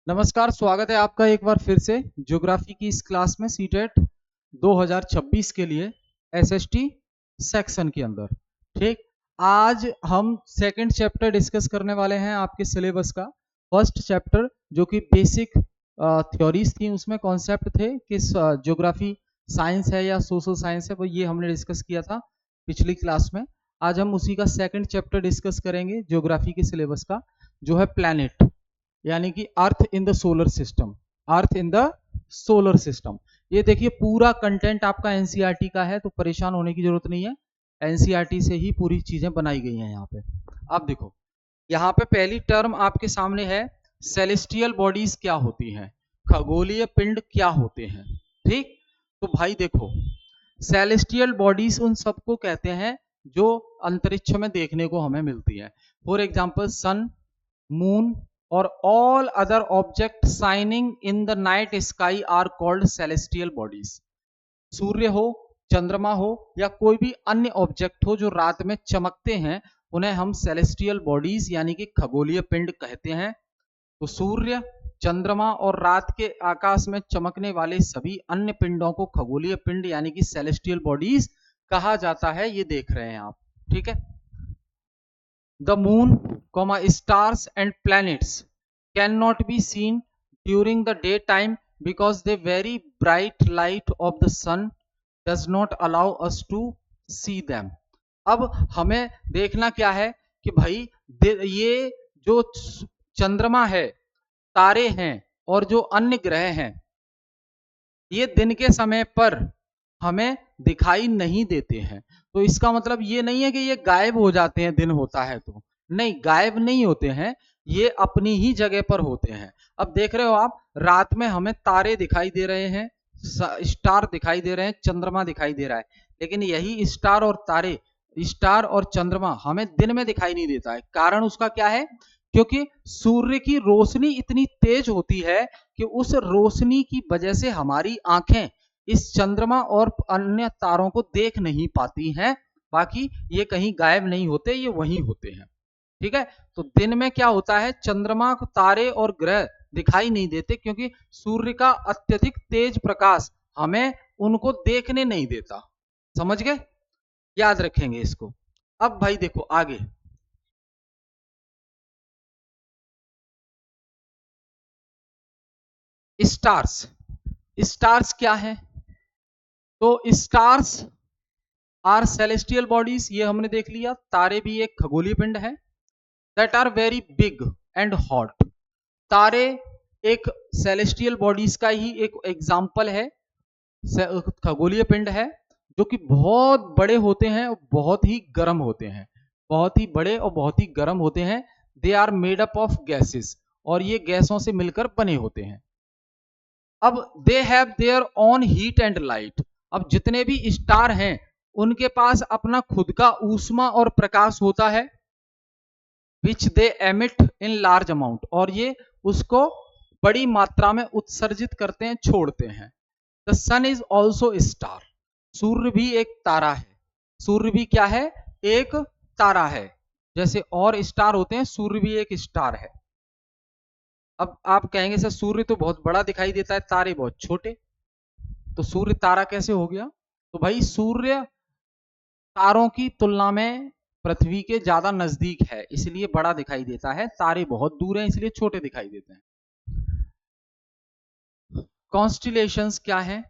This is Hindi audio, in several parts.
नमस्कार, स्वागत है आपका एक बार फिर से ज्योग्राफी की इस क्लास में सीटेट 2026 के लिए एसएसटी सेक्शन के अंदर। ठीक, आज हम सेकंड चैप्टर डिस्कस करने वाले हैं आपके सिलेबस का। फर्स्ट चैप्टर जो कि बेसिक थ्योरीज थी, उसमें कॉन्सेप्ट थे किस ज्योग्राफी साइंस है या सोशल साइंस है, वो ये हमने डिस्कस किया था पिछली क्लास में। आज हम उसी का सेकंड चैप्टर डिस्कस करेंगे ज्योग्राफी के सिलेबस का, जो है प्लैनेट, यानी कि earth in the solar system. Earth in the solar system, ये देखिए पूरा कंटेंट आपका एनसीईआरटी का है, तो परेशान होने की जरूरत नहीं है। एनसीईआरटी से ही पूरी चीजें बनाई गई हैं यहाँ पे। अब देखो, यहाँ पे पहली टर्म आपके सामने है, सेलेस्टियल बॉडीज क्या होती हैं, खगोलीय पिंड क्या होते हैं। ठीक, तो भाई देखो, सेलेस्टियल बॉडीज उन सबको कहते हैं जो अंतरिक्ष में देखने को हमें मिलती है। फॉर एग्जाम्पल सन, मून और all other object shining in the night sky are called celestial bodies. सूर्य हो, चंद्रमा हो या कोई भी अन्य ऑब्जेक्ट हो जो रात में चमकते हैं, उन्हें हम सेलेस्टियल बॉडीज यानी कि खगोलीय पिंड कहते हैं। तो सूर्य, चंद्रमा और रात के आकाश में चमकने वाले सभी अन्य पिंडों को खगोलीय पिंड यानी कि सेलेस्टियल बॉडीज कहा जाता है। ये देख रहे हैं आप, ठीक है। The moon, stars and planets cannot be seen during the daytime because the very bright light of the sun does not allow us to see them. अब हमें देखना क्या है कि भाई ये जो चंद्रमा है, तारे हैं और जो अन्य ग्रह हैं, ये दिन के समय पर हमें दिखाई नहीं देते हैं। तो इसका मतलब ये नहीं है कि ये गायब हो जाते हैं दिन होता है तो, नहीं, गायब नहीं होते हैं, ये अपनी ही जगह पर होते हैं। अब देख रहे हो आप, रात में हमें तारे दिखाई दे रहे हैं, स्टार दिखाई दे रहे हैं, चंद्रमा दिखाई दे रहा है, लेकिन यही स्टार और तारे, स्टार और चंद्रमा हमें दिन में दिखाई नहीं देता है। कारण उसका क्या है? क्योंकि सूर्य की रोशनी इतनी तेज होती है कि उस रोशनी की वजह से हमारी आंखें इस चंद्रमा और अन्य तारों को देख नहीं पाती हैं। बाकी ये कहीं गायब नहीं होते, ये वहीं होते हैं। ठीक है, तो दिन में क्या होता है, चंद्रमा को तारे और ग्रह दिखाई नहीं देते क्योंकि सूर्य का अत्यधिक तेज प्रकाश हमें उनको देखने नहीं देता। समझ गए? याद रखेंगे इसको। अब भाई देखो आगे, स्टार्स। स्टार्स क्या है? तो स्टार्स आर सेलेस्टियल बॉडीज, ये हमने देख लिया। तारे भी एक खगोलीय पिंड है। That are very big and hot. तारे एक सेलेस्टियल बॉडीज का ही एक एग्जाम्पल है, खगोलीय पिंड है, जो कि बहुत बड़े होते हैं और बहुत ही गर्म होते हैं। बहुत ही बड़े और बहुत ही गर्म होते हैं। They are made up of gases, और ये गैसों से मिलकर बने होते हैं। अब they have their own heat and light. अब जितने भी स्टार हैं उनके पास अपना खुद का ऊष्मा और प्रकाश होता है, which they emit in large amount, और ये उसको बड़ी मात्रा में उत्सर्जित करते हैं, छोड़ते हैं। The sun is also star. सूर्य भी एक तारा है। सूर्य भी क्या है? एक तारा है। जैसे और स्टार होते हैं, सूर्य भी एक स्टार है। अब आप कहेंगे सर सूर्य तो बहुत बड़ा दिखाई देता है, तारे बहुत छोटे, तो सूर्य तारा कैसे हो गया? तो भाई सूर्य तारों की तुलना में पृथ्वी के ज्यादा नजदीक है, इसलिए बड़ा दिखाई देता है। तारे बहुत दूर हैं, इसलिए छोटे दिखाई देते हैं। कॉन्स्टिलेशंस क्या है?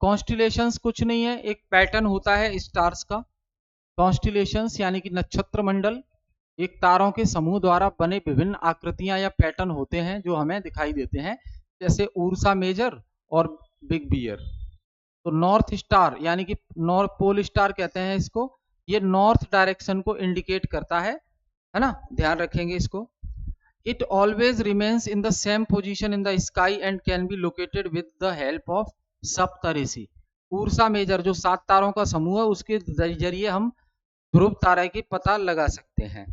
कॉन्स्टिलेशंस कुछ नहीं है, एक पैटर्न होता है स्टार्स का। कॉन्स्टिलेशंस यानी कि नक्षत्र मंडल एक तारों के समूह द्वारा बने विभिन्न आकृतियां या पैटर्न होते हैं जो हमें दिखाई देते हैं, जैसे उर्सा मेजर और बिग बियर। तो नॉर्थ स्टार यानी कि नॉर्थ पोल स्टार कहते हैं इसको, ये नॉर्थ डायरेक्शन को इंडिकेट करता है ना, ध्यान रखेंगे इसको। It always remains in the same position in the sky and can be located with the help of Saptarishi. Ursa Major जो 7 तारों का समूह है, उसके जरिए हम ध्रुव तारा की पता लगा सकते हैं।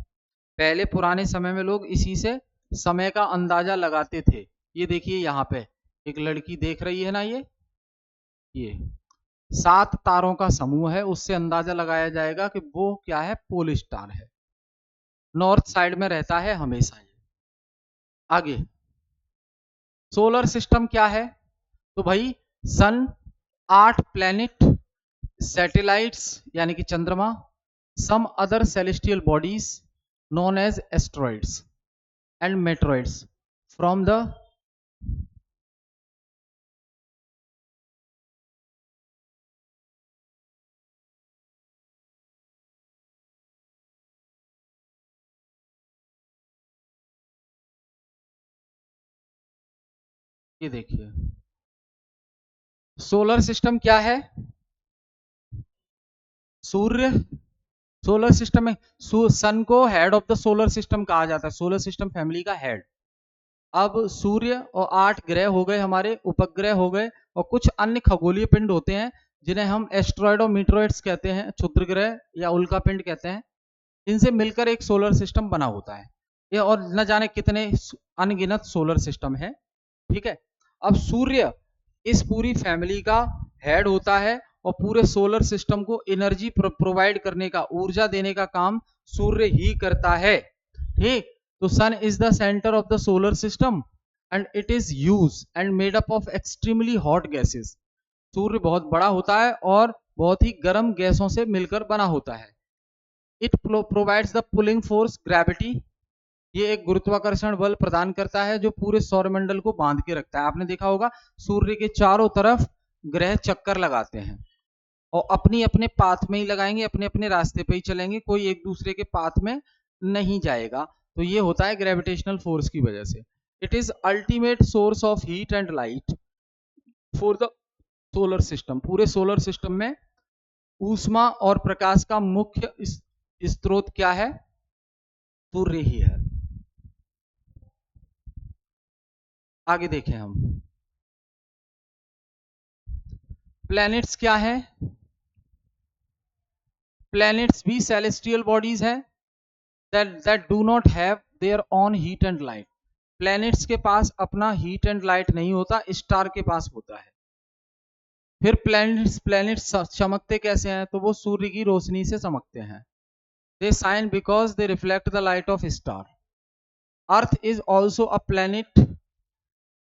पहले पुराने समय में लोग इसी से समय का अंदाजा लगाते थे। ये देखिए यहाँ पे एक लड़की देख रही है ना, ये 7 तारों का समूह है, उससे अंदाजा लगाया जाएगा कि वो क्या है, पोल स्टार है। नॉर्थ साइड में रहता है हमेशा ये। आगे, सोलर सिस्टम क्या है? तो भाई सन, 8 प्लैनेट, सैटेलाइट्स यानी कि चंद्रमा, some other celestial bodies known as asteroids and meteoroids from the ये देखिए सोलर सिस्टम क्या है? सूर्य, सोलर सिस्टम में सन को head of the solar system कहा जाता है, सोलर सिस्टम फैमिली का हेड। अब सूर्य और 8 ग्रह हो गए, हमारे उपग्रह हो गए, और कुछ अन्य खगोलीय पिंड होते हैं जिन्हें हम एस्ट्रॉयड और मीटरॉइड्स कहते हैं, क्षुद्र ग्रह या उल्का पिंड कहते हैं। इनसे मिलकर एक सोलर सिस्टम बना होता है ये, और न जाने कितने अनगिनत सोलर सिस्टम है। ठीक है, अब सूर्य इस पूरी फैमिली का हेड होता है और पूरे सोलर सिस्टम को एनर्जी प्रोवाइड करने का, ऊर्जा देने का काम सूर्य ही करता है। ठीक, तो sun is the centre of the solar system and it is huge and made up of extremely hot gases. सूर्य बहुत बड़ा होता है और बहुत ही गर्म गैसों से मिलकर बना होता है। It provides the pulling force gravity, ये एक गुरुत्वाकर्षण बल प्रदान करता है जो पूरे सौरमंडल को बांध के रखता है। आपने देखा होगा सूर्य के चारों तरफ ग्रह चक्कर लगाते हैं और अपनी अपने पाथ में ही लगाएंगे, अपने अपने रास्ते पे ही चलेंगे, कोई एक दूसरे के पाथ में नहीं जाएगा। तो ये होता है ग्रेविटेशनल फोर्स की वजह से। It is ultimate source of heat and light for the solar system. पूरे सोलर सिस्टम में ऊष्मा और प्रकाश का मुख्य स्रोत क्या है? सूर्य ही है। आगे देखें हम, प्लैनेट्स क्या है? प्लैनेट्स भी सेलेस्टियल बॉडीज है that do not have their own heat and light। Planets के पास अपना हीट एंड लाइट नहीं होता, स्टार के पास होता है। फिर प्लैनेट्स चमकते कैसे हैं? तो वो सूर्य की रोशनी से चमकते हैं। They shine because they reflect the light of star. Earth is also a planet,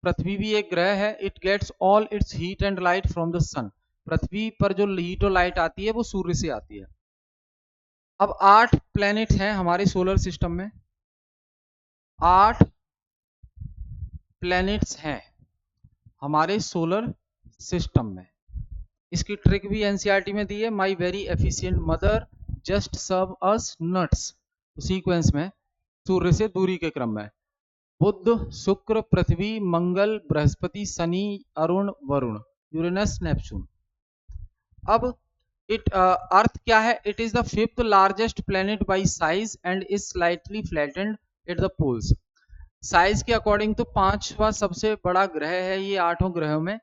पृथ्वी भी एक ग्रह है। It gets all its heat and light from the sun. पृथ्वी पर जो हीट और लाइट आती है वो सूर्य से आती है। अब 8 प्लैनेट हैं हमारे सोलर सिस्टम में, 8 प्लैनेट्स हैं हमारे सोलर सिस्टम में। इसकी ट्रिक भी एनसीईआरटी में दी है, my very efficient mother just served us nuts. Sequence में सूर्य से दूरी के क्रम में बुध, शुक्र, पृथ्वी, मंगल, बृहस्पति, शनि, अरुण, वरुण, यूरेनस, नेपच्यून। अब अर्थ क्या है? It is the 5th largest planet by size and is slightly flattened at the poles. Size के अकॉर्डिंग तो 5वां सबसे बड़ा ग्रह है ये 8 ग्रहों में,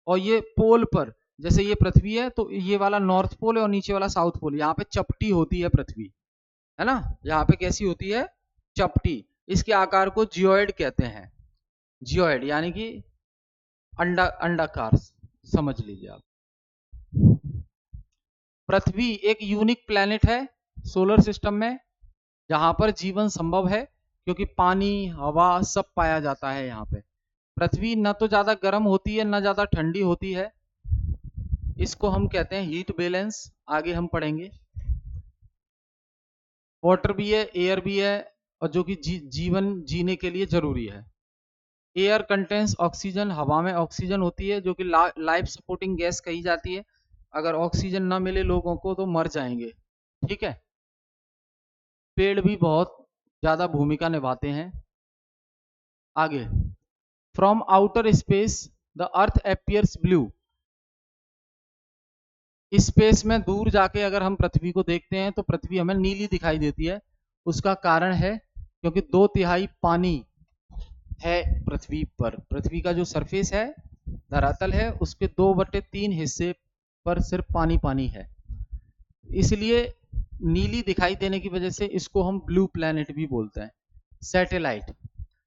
और ये पोल पर, जैसे ये पृथ्वी है तो ये वाला नॉर्थ पोल है और नीचे वाला साउथ पोल, यहाँ पे चपटी होती है पृथ्वी, है ना, यहाँ पे कैसी होती है? चपटी। इसके आकार को जियोइड कहते हैं, जियोइड यानी कि अंडाकार समझ लीजिए आप। पृथ्वी एक यूनिक प्लैनेट है सोलर सिस्टम में जहां पर जीवन संभव है, क्योंकि पानी, हवा सब पाया जाता है यहाँ पे। पृथ्वी न तो ज्यादा गर्म होती है न ज्यादा ठंडी होती है, इसको हम कहते हैं हीट बैलेंस, आगे हम पढ़ेंगे। वाटर भी है, एयर भी है, और जो कि जीवन जीने के लिए जरूरी है। एयर कंटेन्स ऑक्सीजन, हवा में ऑक्सीजन होती है जो कि लाइफ सपोर्टिंग गैस कही जाती है। अगर ऑक्सीजन ना मिले लोगों को तो मर जाएंगे। ठीक है, पेड़ भी बहुत ज्यादा भूमिका निभाते हैं। आगे, from outer space the earth appears blue. Space में दूर जाके अगर हम पृथ्वी को देखते हैं तो पृथ्वी हमें नीली दिखाई देती है। उसका कारण है क्योंकि 2/3 पानी है पृथ्वी पर। पृथ्वी का जो सरफेस है, धरातल है, उसके 2/3 हिस्से पर सिर्फ पानी पानी है, इसलिए नीली दिखाई देने की वजह से इसको हम ब्लू प्लैनेट भी बोलते हैं। सैटेलाइट,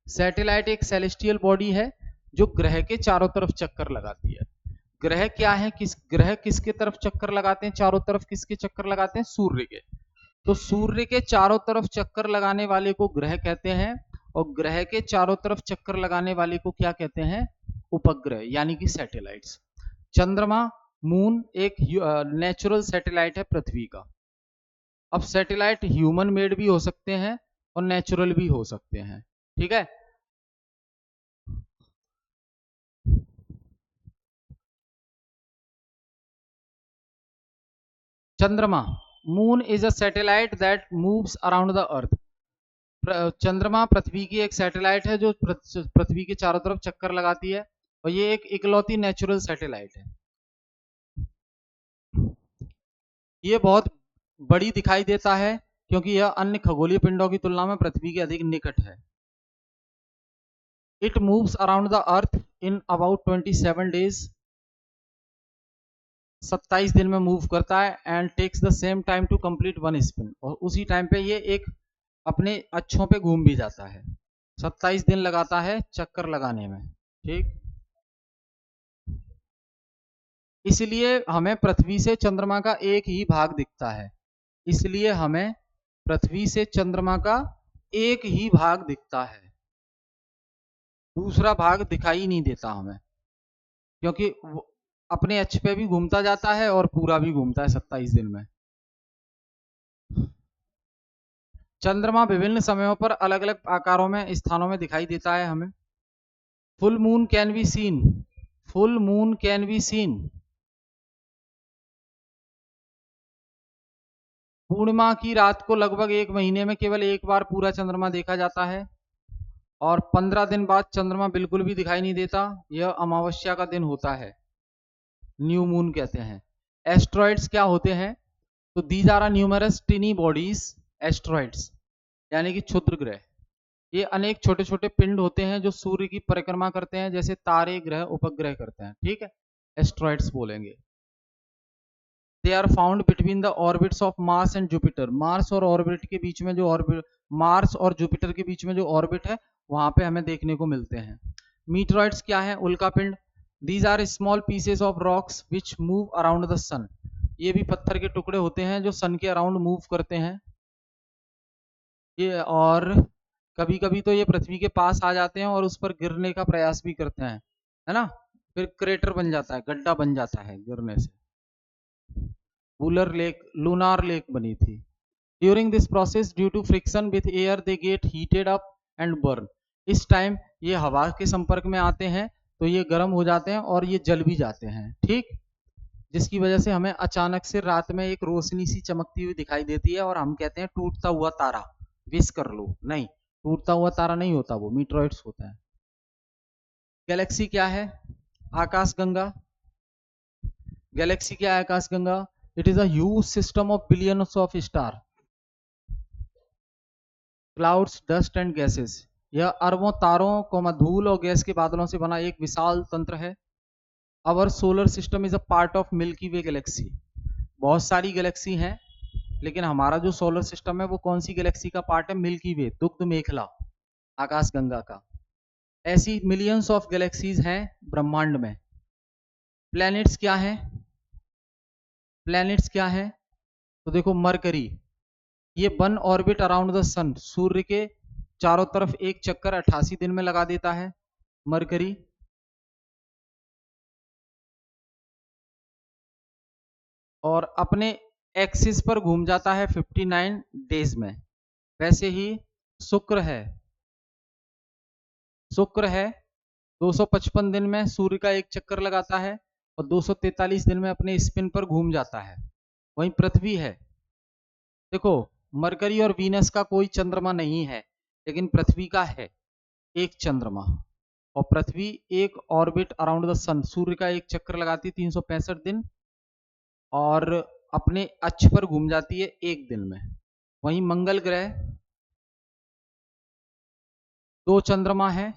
सैटेलाइट एक सेलेस्टियल बॉडी है जो ग्रह के चारों तरफ चक्कर लगाती है। ग्रह क्या है? ग्रह किसके तरफ चक्कर लगाते हैं? चारों तरफ किसके चक्कर लगाते हैं? सूर्य के। तो सूर्य के चारों तरफ चक्कर लगाने वाले को ग्रह कहते हैं, और ग्रह के चारों तरफ चक्कर लगाने वाले को क्या कहते हैं? उपग्रह यानी कि सैटेलाइट्स। चंद्रमा मून एक नेचुरल सैटेलाइट है पृथ्वी का। अब सैटेलाइट ह्यूमन मेड भी हो सकते हैं और नेचुरल भी हो सकते हैं, ठीक है। चंद्रमा moon is a satellite that moves around the अर्थ। चंद्रमा पृथ्वी की एक सैटेलाइट है जो पृथ्वी के चारों तरफ चक्कर लगाती है और ये एक इकलौती नेचुरल सैटेलाइट है। ये बहुत बड़ी दिखाई देता है क्योंकि यह अन्य खगोलीय पिंडों की तुलना में पृथ्वी के अधिक निकट है। It moves around the earth in about 27 days. 27 दिन में मूव करता है and takes the same time to complete one spin. और उसी टाइम पे ये एक अपने अक्षों पे घूम भी जाता है। 27 दिन लगाता है चक्कर लगाने में, ठीक। इसलिए हमें पृथ्वी से चंद्रमा का एक ही भाग दिखता है। इसलिए हमें पृथ्वी से चंद्रमा का एक ही भाग दिखता है, दूसरा भाग दिखाई नहीं देता हमें, क्योंकि वो अपने अक्ष पे भी घूमता जाता है और पूरा भी घूमता है 27 दिन में। चंद्रमा विभिन्न समयों पर अलग अलग आकारों में स्थानों में दिखाई देता है हमें। Full moon can be seen. Full moon can be seen. पूर्णिमा की रात को लगभग एक महीने में केवल एक बार पूरा चंद्रमा देखा जाता है और 15 दिन बाद चंद्रमा बिल्कुल भी दिखाई नहीं देता। यह अमावस्या का दिन होता है, न्यू मून कहते हैं। एस्ट्रॉइड्स क्या होते हैं? तो these are numerous tiny bodies. Asteroids यानी कि क्षुद्र ग्रह। ये अनेक छोटे छोटे पिंड होते हैं जो सूर्य की परिक्रमा करते हैं, जैसे तारे ग्रह उपग्रह करते हैं, ठीक है। एस्ट्रॉइड्स बोलेंगे। They are found between the orbits of Mars and Jupiter. Mars और ऑर्बिट के बीच में जो ऑर्बिट, मार्स और जुपिटर के बीच में जो ऑर्बिट है वहां पे हमें देखने को मिलते हैं। मीटरॉइड्स क्या है? उल्कापिंड। These are small pieces of rocks which move around the sun. ये भी पत्थर के टुकड़े होते हैं जो सन के अराउंड मूव करते हैं। ये और कभी कभी तो ये पृथ्वी के पास आ जाते हैं और उस पर गिरने का प्रयास भी करते हैं, है ना। फिर क्रेटर बन जाता है, गड्ढा बन जाता है गिरने से। लूनार लेक बनी थी। During this process due to friction with air they get heated up and burn. इस टाइम ये हवा के संपर्क में आते हैं तो ये गर्म हो जाते हैं और ये जल भी जाते हैं, ठीक। जिसकी वजह से हमें अचानक से रात में एक रोशनी सी चमकती हुई दिखाई देती है और हम कहते हैं टूटता हुआ तारा। विश कर लो, नहीं, टूटता हुआ तारा नहीं होता, वो मीटरॉइड्स होता है। गैलेक्सी क्या है? आकाशगंगा। गैलेक्सी क्या है? आकाशगंगा। It is a huge system of billions of star, clouds, dust and gases. यह अरबों तारों, धूल और गैस के बादलों से बना एक विशाल तंत्र है। Our solar system is a part of milky way Galaxy. बहुत सारी गैलेक्सी हैं, लेकिन हमारा जो सोलर सिस्टम है वो कौन सी गैलेक्सी का पार्ट है? मिल्की वे, दुग्ध मेखला, आकाशगंगा का। ऐसी मिलियंस ऑफ गैलेक्सीज हैं ब्रह्मांड में। प्लैनेट्स क्या है? प्लैनेट्स क्या है? तो देखो, मरकरी, ये 1 ऑर्बिट अराउंड द सन, सूर्य के चारों तरफ एक चक्कर 88 दिन में लगा देता है मरकरी। और अपने एक्सिस पर घूम जाता है 59 डेज में। वैसे ही शुक्र है, शुक्र है 255 दिन में सूर्य का एक चक्कर लगाता है और 243 दिन में अपने स्पिन पर घूम जाता है। वहीं पृथ्वी है, देखो, मरकरी और वीनस का कोई चंद्रमा नहीं है, लेकिन पृथ्वी का है एक चंद्रमा। और पृथ्वी एक ऑर्बिट अराउंड द सन, सूर्य का एक चक्कर लगाती है 365 दिन और अपने अक्ष पर घूम जाती है एक दिन में। वहीं मंगल ग्रह 2 चंद्रमा है,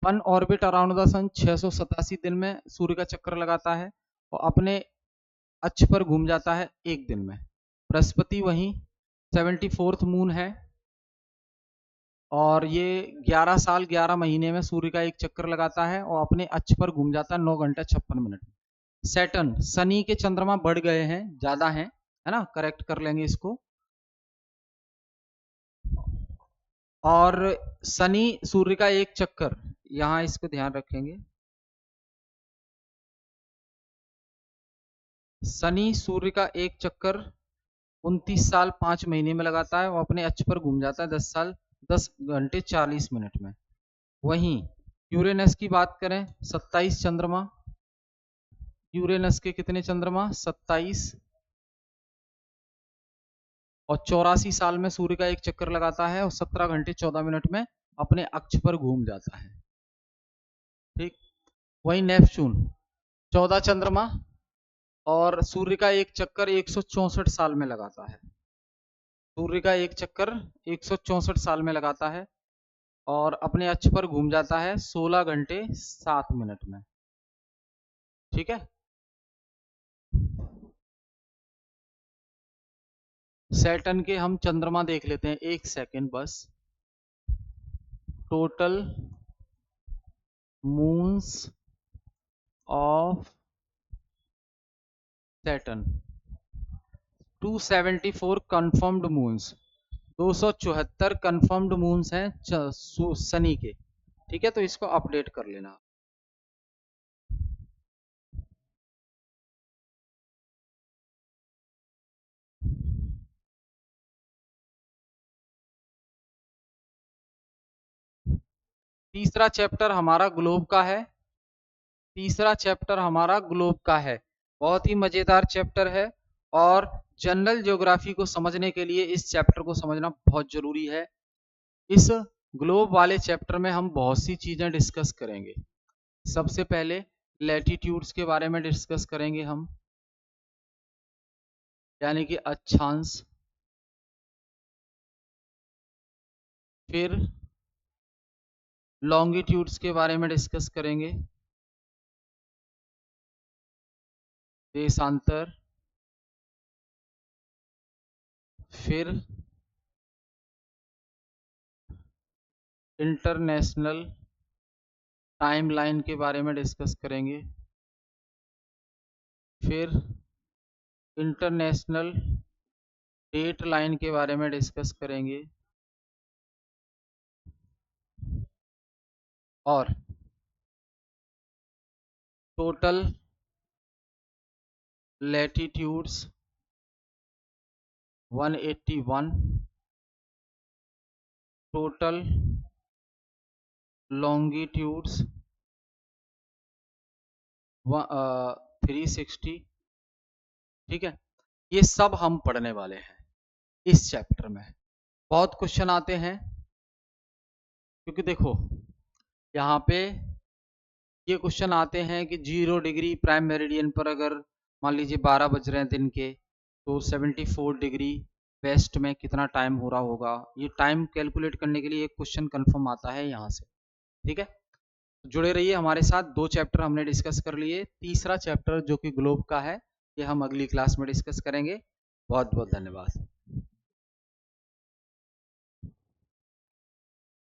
1 ऑर्बिट अराउंड द सन 687 दिन में सूर्य का चक्कर लगाता है और अपने अक्ष पर घूम जाता है एक दिन में। बृहस्पति वहीं 74th मून है और ये 11 साल 11 महीने में सूर्य का एक चक्कर लगाता है और अपने अक्ष पर घूम जाता है 9 घंटा 56 मिनट में। सैटर्न, शनि के चंद्रमा बढ़ गए हैं, ज्यादा हैं, है ना, करेक्ट कर लेंगे इसको। और शनि सूर्य का एक चक्कर, यहां इसको ध्यान रखेंगे, शनि सूर्य का एक चक्कर 29 साल 5 महीने में लगाता है, वो अपने अक्ष पर घूम जाता है 10 साल 10 घंटे 40 मिनट में। वहीं यूरेनस की बात करें, 27 चंद्रमा, यूरेनस के कितने चंद्रमा 27, और 84 साल में सूर्य का एक चक्कर लगाता है और 17 घंटे 14 मिनट में अपने अक्ष पर घूम जाता है। ठीक, वही नेपच्यून 14 चंद्रमा और सूर्य का एक चक्कर 164 साल में लगाता है, सूर्य का एक चक्कर 164 साल में लगाता है और अपने अक्ष पर घूम जाता है 16 घंटे 7 मिनट में। ठीक है, सैटर्न के हम चंद्रमा देख लेते हैं, एक सेकंड बस। Total moons of Saturn 274 confirmed moons, 274 confirmed moons हैं शनि के। ठीक है, तो इसको अपडेट कर लेना। तीसरा चैप्टर हमारा ग्लोब का है, तीसरा चैप्टर हमारा ग्लोब का है, बहुत ही मजेदार चैप्टर है और जनरल ज्योग्राफी को समझने के लिए इस चैप्टर को समझना बहुत जरूरी है। इस ग्लोब वाले चैप्टर में हम बहुत सी चीजें डिस्कस करेंगे। सबसे पहले लैटिट्यूड्स के बारे में डिस्कस करेंगे हम, यानी कि अक्षांश, फिर लॉन्गिट्यूड्स के बारे में डिस्कस करेंगे, देशांतर, फिर इंटरनेशनल टाइमलाइन के बारे में डिस्कस करेंगे, फिर इंटरनेशनल डेट लाइन के बारे में डिस्कस करेंगे, और टोटल लैटिट्यूड्स 181, टोटल लॉन्गिट्यूड्स 360। ठीक है, ये सब हम पढ़ने वाले हैं इस चैप्टर में। बहुत क्वेश्चन आते हैं, क्योंकि देखो यहाँ पे ये क्वेश्चन आते हैं कि 0 डिग्री प्राइम मेरिडियन पर अगर मान लीजिए 12 बज रहे हैं दिन के, तो 74 डिग्री वेस्ट में कितना टाइम हो रहा होगा, ये टाइम कैलकुलेट करने के लिए एक क्वेश्चन कंफर्म आता है यहाँ से। ठीक है, जुड़े रहिए हमारे साथ। 2 चैप्टर हमने डिस्कस कर लिए, तीसरा चैप्टर जो कि ग्लोब का है, ये हम अगली क्लास में डिस्कस करेंगे। बहुत बहुत धन्यवाद।